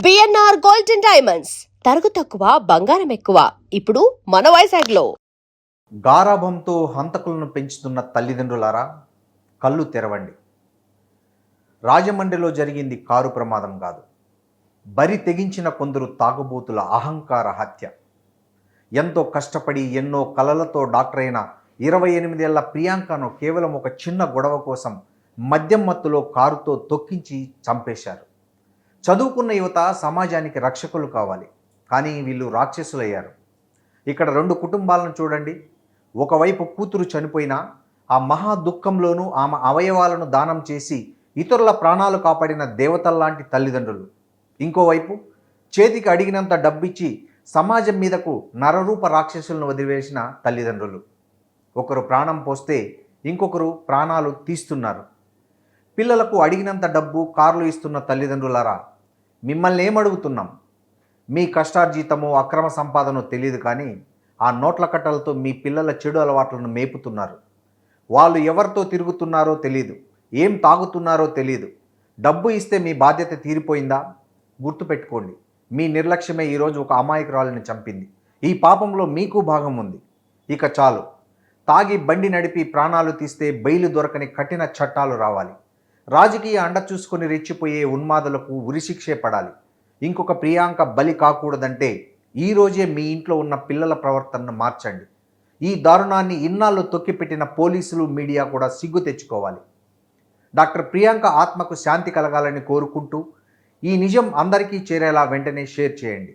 BNR gold and diamonds తరుగు తక్కువ బంగారం ఎక్కువ. ఇప్పుడు మన వైజాగ్లో. గారాభంతో హంతకులను పెంచుతున్న తల్లిదండ్రులారా కళ్ళు తెరవండి. రాజమండ్రిలో జరిగింది కారు ప్రమాదం కాదు, బరి తెగించిన కొందరు తాగుబోతుల అహంకార హత్య. ఎంతో కష్టపడి ఎన్నో కలలతో డాక్టర్ అయిన 28 ఏళ్ల ప్రియాంకను కేవలం ఒక చిన్న గొడవ కోసం మద్యం మత్తులో కారుతో తొక్కించి చంపేశారు. చదువుకున్న యువత సమాజానికి రక్షకులు కావాలి, కానీ వీళ్ళు రాక్షసులయ్యారు. ఇక్కడ 2 కుటుంబాలను చూడండి. ఒకవైపు కూతురు చనిపోయినా ఆ మహా దుఃఖంలోనూ ఆమె అవయవాలను దానం చేసి ఇతరుల ప్రాణాలు కాపాడిన దేవతల్లాంటి తల్లిదండ్రులు. ఇంకోవైపు చేతికి అడిగినంత డబ్బిచ్చి సమాజం మీదకు నరరూప రాక్షసులను వదిలివేసిన తల్లిదండ్రులు. ఒకరు ప్రాణం పోస్తే ఇంకొకరు ప్రాణాలు తీస్తున్నారు. పిల్లలకు అడిగినంత డబ్బు, కార్లు ఇస్తున్న తల్లిదండ్రులారా, మిమ్మల్ని ఏమడుగుతున్నాం? మీ కష్టార్జితమో అక్రమ సంపాదనో తెలియదు, కానీ ఆ నోట్ల కట్టలతో మీ పిల్లల చెడు అలవాట్లను మేపుతున్నారు. వాళ్ళు ఎవరితో తిరుగుతున్నారో తెలియదు, ఏం తాగుతున్నారో తెలియదు. డబ్బు ఇస్తే మీ బాధ్యత తీరిపోయిందా? గుర్తుపెట్టుకోండి, మీ నిర్లక్ష్యమే ఈరోజు ఒక అమాయకురాలిని చంపింది. ఈ పాపంలో మీకు భాగం ఉంది. ఇక చాలు. తాగి బండి నడిపి ప్రాణాలు తీస్తే బెయిలు దొరకని కఠిన చట్టాలు రావాలి. రాజకీయ అండ చూసుకొని రెచ్చిపోయే ఉన్మాదులకు ఉరిశిక్షే పడాలి. ఇంకొక ప్రియాంక బలి కాకూడదంటే ఈరోజే మీ ఇంట్లో ఉన్న పిల్లల ప్రవర్తనను మార్చండి. ఈ దారుణాన్ని ఇన్నాళ్ళు తొక్కిపెట్టిన పోలీసులు, మీడియా కూడా సిగ్గు తెచ్చుకోవాలి. డాక్టర్ ప్రియాంక ఆత్మకు శాంతి కలగాలని కోరుకుంటూ ఈ నిజం అందరికీ చేరేలా వెంటనే షేర్ చేయండి.